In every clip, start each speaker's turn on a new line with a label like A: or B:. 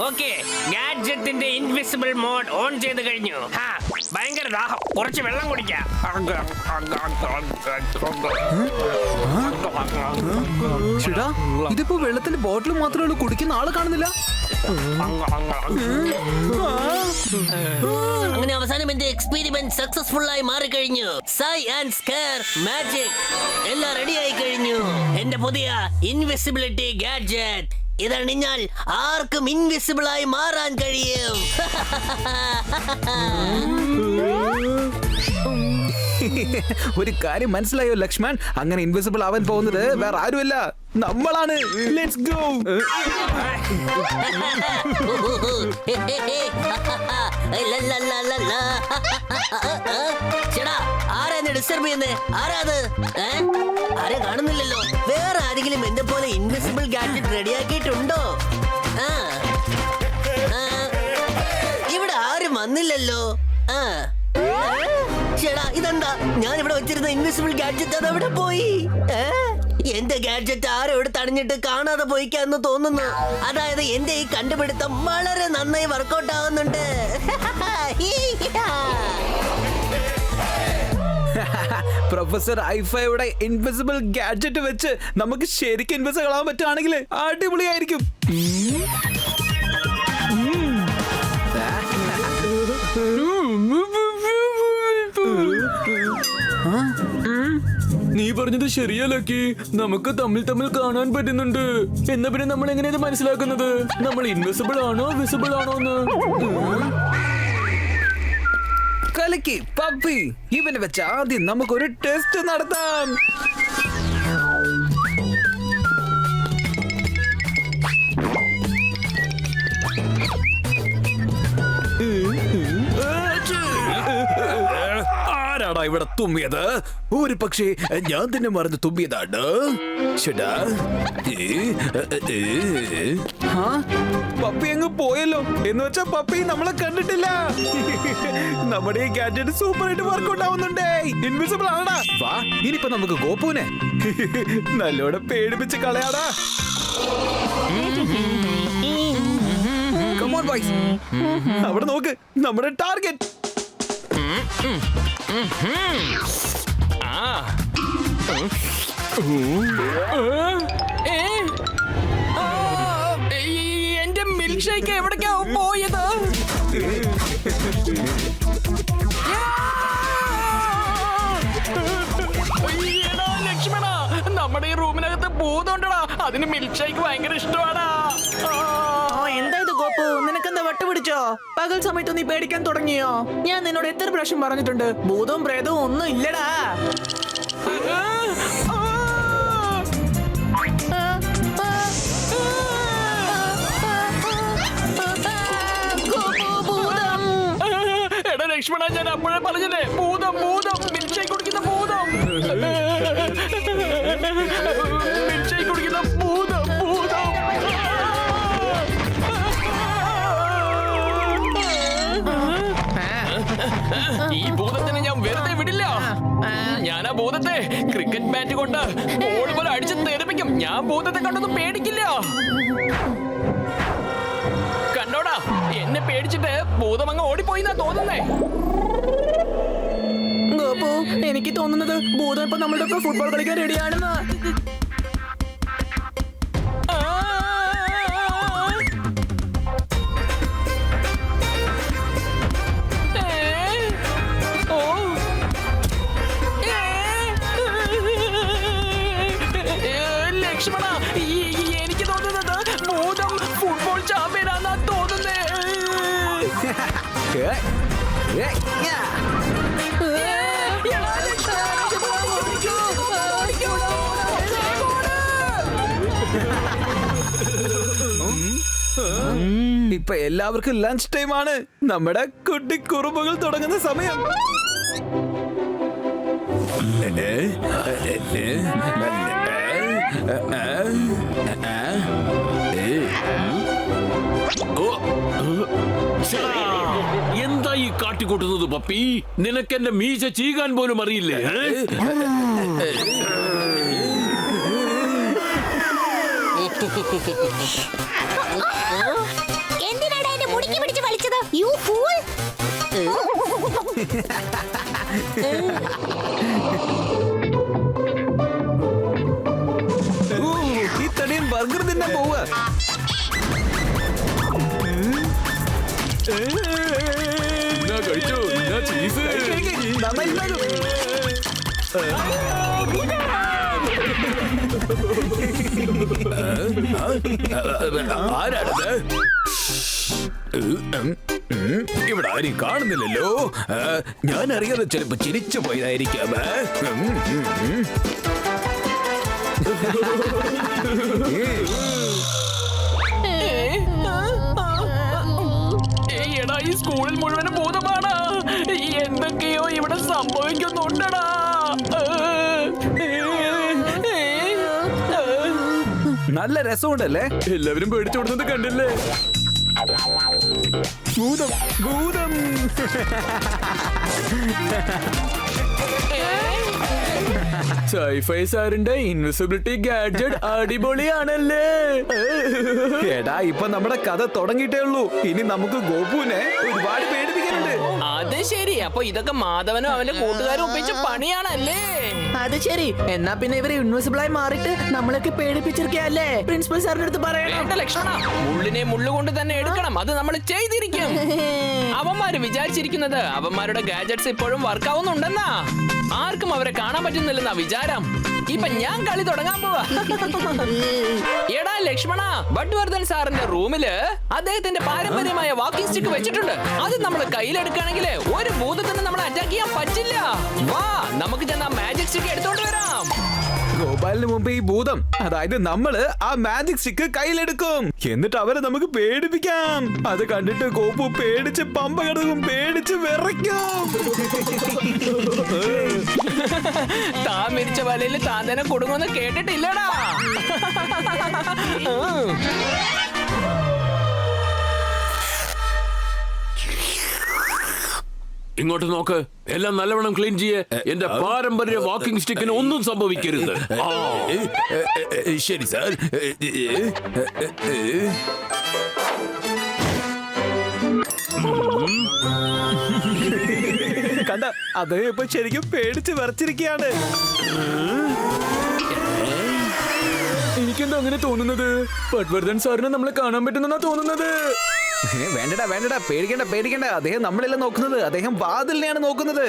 A: Okay, ഗാഡ്ജറ്റിന്റെ invisible mode on ചെയ്ത് കഴിഞ്ഞു. ഭയങ്കര ദാഹം, കുറച്ച് വെള്ളം കുടിക്കാം.
B: ചേട്ടാ, ഇതിപ്പോ വെള്ളത്തിന്റെ ബോട്ടിൽ മാത്രമേ ഉള്ളൂ, കുടിക്കുന്ന ആള് കാണുന്നില്ല.
C: അങ്ങനെ അവസാനം എന്റെ എക്സ്പെരിമെന്റ് സക്സസ്ഫുൾ ആയി മാറിക്കഴിഞ്ഞു. സൈ ആൻഡ് സ്കെയർ മാജിക് എല്ലാം റെഡി ആയി കഴിഞ്ഞു. എന്റെ പുതിയ ഇൻവിസിബിലിറ്റി ഗാഡ്ജറ്റ് ഇതണിഞ്ഞാൽ ആർക്കും ഇൻവിസിബിൾ ആയി മാറാൻ കഴിയും.
B: ഒരു കാര്യം മനസ്സിലായോ ലക്ഷ്മൺ? അങ്ങനെ ഇൻവിസിബിൾ ആവാൻ പോകുന്നത് വേറെ ആരുമല്ല, നമ്മളാണ്. Let's go.
C: ചേടാ, ആരാ എന്നെ ഡിസ്റ്റർബ് ചെയ്യുന്നേ? ആരാത്? ആരെ കാണുന്നില്ലല്ലോ. വേറെ ആരെങ്കിലും എന്റെ പോലെ ഇൻവിസിബിൾ ഗാഡ്ജറ്റ് റെഡിയാക്കിയിട്ടുണ്ടോ? ഇവിടെ ആരും വന്നില്ലല്ലോ. ചേടാ, ഇതെന്താ? ഞാൻ ഇവിടെ വെച്ചിരുന്ന ഇൻവിസിബിൾ ഗാഡ്ജറ്റ് അത് എവിടെ പോയി? എന്റെ ഗാഡ്ജറ്റ് ആരോ ഇവിടെ തടഞ്ഞിട്ട് കാണാതെ പോയിക്കാന്ന് തോന്നുന്നു. അതായത് എന്റെ ഈ കണ്ടുപിടുത്തം വളരെ നന്നായി വർക്കൗട്ട് ആവുന്നുണ്ട്.
B: പ്രൊഫസർ ഐഫയുടെ ഇൻവിസിബിൾ ഗാഡ്ജറ്റ് വെച്ച് നമുക്ക് ശരിക്കും ഇൻവിസിബിൾ ആവാൻ പറ്റുകയാണെങ്കിൽ അടിപൊളിയായിരിക്കും.
D: നീ പറഞ്ഞത് ശരിയാ ലക്കി. നമുക്ക് തമ്മിൽ തമ്മിൽ കാണാൻ പറ്റുന്നുണ്ട്. എന്നാ പിന്നെ നമ്മൾ എങ്ങനെയത് മനസ്സിലാക്കുന്നത്? നമ്മൾ ഇൻവിസിബിൾ ആണോ വിസിബിൾ ആണോ എന്ന്?
B: കലക്കി പപ്പി, ഇവനെ വെച്ച് ആദ്യം നമുക്കൊരു ടെസ്റ്റ് നടത്താം. ആരാടാ ഇവിടെ തുമ്മിയത്? ഒരു പക്ഷേ ഞാൻ തന്നെ മറന്ന് തുമ്മിയതാണ്. പപ്പി അങ്ങ് പോയല്ലോ. എന്ന് വെച്ചാ പപ്പി നമ്മളെ കണ്ടിട്ടില്ല. നമ്മുടെ ഈ ഗാഡ്ജറ്റ് സൂപ്പർ ആയിട്ട് വർക്കൗട്ട് ആവുന്നുണ്ടേ. ഇൻവിസിബിൾ ആണടാ. വാ, ഇനിയിപ്പോ നമുക്ക് ഗോപുവിനെ നല്ലോണം പേടിപ്പിച്ച് കളയാടാ. Come on, boys. അവിടെ നോക്ക്, നമ്മുടെ ടാർഗറ്റ്.
A: എന്റെ മിൽക്ക് ഷേക്ക് എവിടേക്കാ പോയത്? ലക്ഷ്മണ, നമ്മുടെ ഈ റൂമിനകത്ത് ഭൂതമുണ്ടടാ. അതിന് മിൽക്ക് ഷേക്ക് ഭയങ്കര ഇഷ്ടമാടാ.
E: എന്തായത് ഗോപു, നിനക്കെന്താ വട്ടുപിടിച്ചോ? പകൽ സമയത്ത് നീ പേടിക്കാൻ തുടങ്ങിയോ? ഞാൻ നിന്നോട് എത്ര പ്രാവശ്യം പറഞ്ഞിട്ടുണ്ട്, ഭൂതവും പ്രേതവും ഒന്നും ഇല്ലടാ.
A: എടാ ലക്ഷ്മണ, ഞാൻ അപ്പോഴേ പറഞ്ഞില്ലേ, ഭൂതം ഭൂതം, മിൽക്ക് ഷേക്ക് കുടിക്കുന്ന ഭൂതം, മിൽക്ക് ഷേക്ക് കുടിക്കുന്ന ഭൂതം ഭൂതം. ഈ ഭൂതത്തിനെ ഞാൻ വെറുതെ വിടില്ല. ഞാൻ ആ ഭൂതത്തെ ക്രിക്കറ്റ് ബാറ്റ് കൊണ്ട് ബോൾ പോലെ അടിച്ച് തെറിപ്പിക്കും. ഞാൻ ഭൂതത്തെ കണ്ടൊന്നും പേടിക്കില്ല. കണ്ടോടാ, എന്നെ പേടിച്ചിട്ട് ഭൂതം അങ്ങ് ഓടിപ്പോയിന്നാ തോന്നുന്നേ.
E: ഗോപു, എനിക്ക് തോന്നുന്നത് ഭൂതം ഇപ്പൊ നമ്മളുടെ ഒപ്പം ഫുട്ബോൾ കളിക്കാൻ റെഡിയാണെന്ന്.
A: ലക്ഷ്മണ, എനിക്ക് തോന്നുന്നത് ഭൂതം ഫുട്ബോൾ ചാമ്പ്യനാന്നാ തോന്നുന്നേ.
B: ഇപ്പൊ എല്ലാവർക്കും ലഞ്ച് ടൈം ആണ്. നമ്മുടെ കുട്ടി കുറുമ്പുകൾ തുടങ്ങുന്ന സമയം.
D: എന്താ ഈ കാട്ടിക്കൂട്ടുന്നത് പപ്പി? നിനക്ക് എന്റെ മീശ ചീകാൻ പോലും അറിയില്ലേ?
F: എന്റെ
B: ഈ തടിയൻ ബർഗർ തന്നെ പോവുക.
D: കഴിച്ചോ ചീസ്
B: നന്നായി ഉണ്ടാകും.
D: ആരാണത്? ഇവിടെ ആരും കാണുന്നില്ലല്ലോ. ഞാൻ അറിയാതെ ചിലപ്പോ ചിരിച്ചു പോയതായിരിക്കാം.
A: എടാ ഈ സ്കൂളിൽ മുഴുവനും ഭൂതമാണ്. എന്തൊക്കെയോ ഇവിടെ സംഭവിക്കുന്നുണ്ടടാ.
B: നല്ല രസമുണ്ടല്ലേ?
D: എല്ലാവരും പേടിച്ചോടുന്നത് കണ്ടില്ലേ?
B: ഭൂതം ഭൂതം.
D: സൈഫൈ സാറിന്റെ ഇൻവിസിബിലിറ്റി ഗാഡ്ജറ്റ് അടിപൊളിയാണല്ലേ?
B: എടാ ഇപ്പൊ നമ്മുടെ കഥ തുടങ്ങിയിട്ടേ ഉള്ളൂ. ഇനി നമുക്ക് ഗോപുവിനെ ഒരുപാട് പേടിപ്പിക്കാനുണ്ട്.
A: അത് ശരി. അപ്പൊ ഇതൊക്കെ മാധവനും അവന്റെ കൂട്ടുകാരും ഒപ്പിച്ച പണിയാണല്ലേ?
E: അത് ശരി. എന്നാ പിന്നെ ഇവര് ഇൻവിസിബിൾ ആയി മാറിയിട്ട് നമ്മളൊക്കെ പേടിപ്പിച്ചിരിക്കല്ലേ? പ്രിൻസിപ്പൽ സാറിന്റെ അടുത്ത് പറയണം.
A: വേണ്ട ലക്ഷ്മണ, മുള്ളിനെ മുള്ളുകൊണ്ട് തന്നെ എടുക്കണം. അത് നമ്മൾ ചെയ്തിരിക്കും. അവന്മാര് വിചാരിച്ചിരിക്കുന്നത് അവന്മാരുടെ ഗാഡ്ജറ്റ്സ് ഇപ്പോഴും വർക്ക് ആവുന്നുണ്ടെന്നാ. ആർക്കും അവരെ കാണാൻ പറ്റുന്നില്ലെന്നാ വിചാരം. ഇപ്പൊ ഞാൻ കളി തുടങ്ങാൻ പോവാ. എടാ ലക്ഷ്മണ, ഭട്വർദ്ധൻ സാറിന്റെ റൂമില് അദ്ദേഹത്തിന്റെ പാരമ്പര്യമായ വാക്കിംഗ് സ്റ്റിക്ക് വെച്ചിട്ടുണ്ട്. അത് നമ്മൾ കയ്യിലെടുക്കുകയാണെങ്കിൽ ഒരു ഭൂതത്തിന് നമ്മളെ അറ്റാക്ക് ചെയ്യാൻ പറ്റില്ല. വാ, നമുക്ക് ചെന്ന് ആ മാജിക് സ്റ്റിക്ക് എടുത്തോണ്ട് വരാം.
B: ഗോപാലിന് മുമ്പ് ഈ ഭൂതം, അതായത് നമ്മള് ആ മാജിക് സ്റ്റിക്ക് കയ്യിലെടുക്കും. എന്നിട്ട് അവരെ നമുക്ക് പേടിപ്പിക്കാം. അത് കണ്ടിട്ട് ഗോപു പേടിച്ച് പമ്പ കിടക്കും, പേടിച്ച് വിറയ്ക്കും.
A: താൻ മിരിച്ച വലയിൽ താൻ തന്നെ കൊടുങ്ങുമെന്ന് കേട്ടിട്ടില്ലടാ.
F: ഇങ്ങോട്ട് നോക്ക്. എല്ലാം നല്ലവണ്ണം ക്ലീൻ ചെയ്യേ. എന്റെ പാരമ്പര്യ വാക്കിംഗ് സ്റ്റിക്കിന് ഒന്നും സംഭവിക്കരുത്.
D: ശരി സാർ.
B: കണ്ട, അത് ഇപ്പൊ ശരിക്കും പേടിച്ച് വിറച്ചിരിക്കുകയാണ്.
D: എനിക്കെന്താ അങ്ങനെ തോന്നുന്നത്? ഭട്വർദ്ധൻ സാറിനെ നമ്മളെ കാണാൻ പറ്റുന്നെന്നാ തോന്നുന്നത്.
B: വേണ്ടടാ വേണ്ടടാ, പേടിക്കണ്ട പേടിക്കണ്ട. അദ്ദേഹം നമ്മളെല്ല നോക്കുന്നത്, അദ്ദേഹം വാതിലിനെയാണ് നോക്കുന്നത്.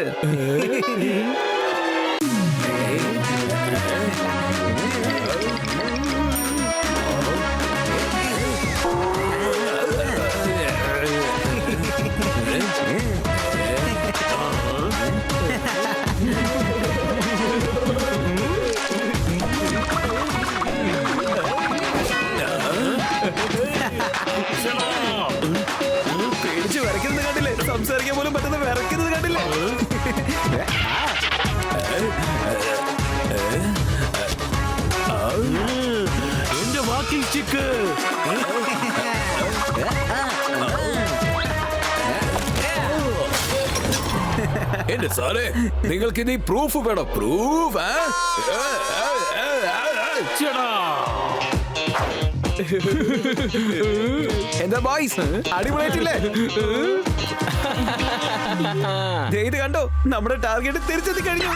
B: പേടിച്ച് വിറയ്ക്കുന്നത് കണ്ടില്ലേ? സംസാരിക്കാൻ പോലും പറ്റുന്ന വിറയ്ക്കുന്നത് കണ്ടില്ലേ?
F: എന്റെ വാക്കിംഗ് സ്റ്റിക്ക്.
D: എന്റെ സാറേ, നിങ്ങൾക്ക് ഇനി പ്രൂഫ് വേണം. പ്രൂഫ്?
B: എന്താ ബോയ്സ്, അടിപൊളിയായിട്ടില്ലേ? ദേ ഇത് കണ്ടോ, നമ്മുടെ ടാർഗറ്റ് തിരിച്ചെത്തി കഴിഞ്ഞു.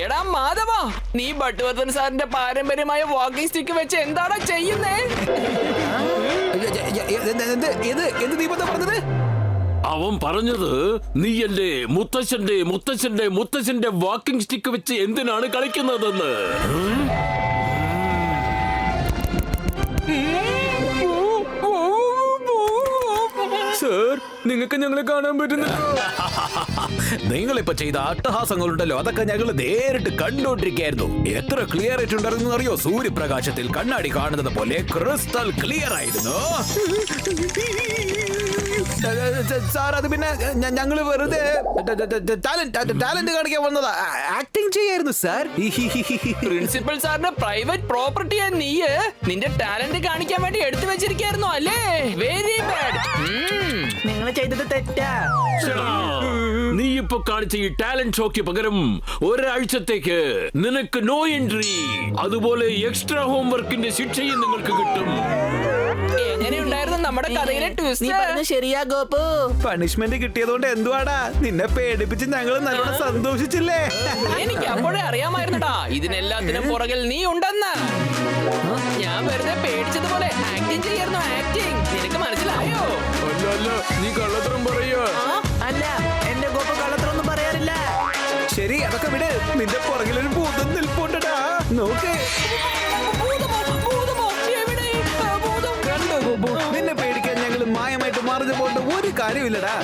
A: എടാ മാധവ, നീ ഭട്വർദ്ധൻ സാറിന്റെ പാരമ്പര്യമായ വാക്കിംഗ് സ്റ്റിക്ക് വെച്ച് എന്താടാ ചെയ്യുന്നേ?
B: എന്ത് ദീപത്തെ പറഞ്ഞത്?
F: അവൻ പറഞ്ഞത് നീ എന്റെ മുത്തശ്ശന്റെ വാക്കിംഗ് സ്റ്റിക്ക് വെച്ച് എന്തിനാണ് കളിക്കുന്നതെന്ന്.
D: സാർ, നിങ്ങൾക്ക് ഞങ്ങളെ കാണാൻ പറ്റുന്നുണ്ടോ?
B: നിങ്ങളിപ്പോ ചെയ്ത അട്ടഹാസങ്ങളുണ്ടല്ലോ, അതൊക്കെ ഞങ്ങൾ നേരിട്ട് കണ്ടോണ്ടിരിക്കായിരുന്നു. എത്ര ക്ലിയർ ആയിട്ടുണ്ടായിരുന്നു അറിയോ? സൂര്യപ്രകാശത്തിൽ കണ്ണാടി കാണുന്നത് പോലെ ക്രിസ്റ്റൽ ക്ലിയർ ആയിരുന്നു. സാർ, അത് പിന്നെ ഞങ്ങള് വെറുതെ ടാലന്റ് കാണിക്കാൻ വന്നതാ. ആക്ടിങ് ചെയ്യായിരുന്നു സാർ.
A: പ്രിൻസിപ്പൽ സാറിന്റെ പ്രൈവറ്റ് പ്രോപ്പർട്ടിയാ നീ. നിന്റെ ടാലന്റ് കാണിക്കാൻ വേണ്ടി എടുത്തു വെച്ചിരിക്കായിരുന്നു അല്ലേ? Very bad.
E: നിങ്ങൾ ചെയ്തത് തെറ്റാ.
F: നീ ഇപ്പൊ കാണിച്ച ഈ ടാലന്റ് ഷോയ്ക്ക് പകരം ഒരാഴ്ചത്തേക്ക് നിനക്ക് നോ എൻട്രി, അതുപോലെ എക്സ്ട്രാ ഹോംവർക്കിന്റെ ശിക്ഷയും നിങ്ങൾക്ക് കിട്ടും.
A: എങ്ങനെയുണ്ടായിരുന്നു നമ്മുടെ നമ്മുടെ കഥയിലെ
E: നീ
A: ട്വിസ്റ്റ്.
E: പറഞ്ഞ ശരിയാ ഗോപു.
B: പണിഷ്മെന്റ് കിട്ടിയതുകൊണ്ട് എന്തുവാടാ നിന്നെ പേടിപ്പിച്ച് ഞങ്ങൾ നല്ലോണം സന്തോഷിച്ചില്ലേ?
A: എനിക്ക് അപ്പോഴേ അറിയാമായിരുന്നടാ ഇതിനെല്ലാത്തിനും പുറകിൽ നീ ഉണ്ടെന്ന്. ഞാൻ വെറുതെ പേടിച്ചതുപോലെ ആക്ടിങ് ചെയ്യായിരുന്നു. ആക്ടിങ് നിനക്ക് മനസ്സിലായോ?
D: അല്ല അല്ല, നീ കള്ളത്തരം പറയാ.
E: അല്ല, എന്റെ ഗോപു കള്ളത്തരൊന്നും പറയാറില്ല.
B: ശരി, അതൊക്കെ വിട്. നിന്റെ പുറകിലൊരു ഭൂതം നിൽപ്പുണ്ടടാ, നോക്ക്.
A: ഭൂതമോ? ഭൂതമോ? എവിടെ? ഭൂതം.
B: കണ്ടോ ഗോപു, നിന്നെ പേടിക്കാൻ ഞങ്ങൾ മായമായിട്ട് മറിഞ്ഞു പോയിട്ട് ഒരു കാര്യമില്ലടാ.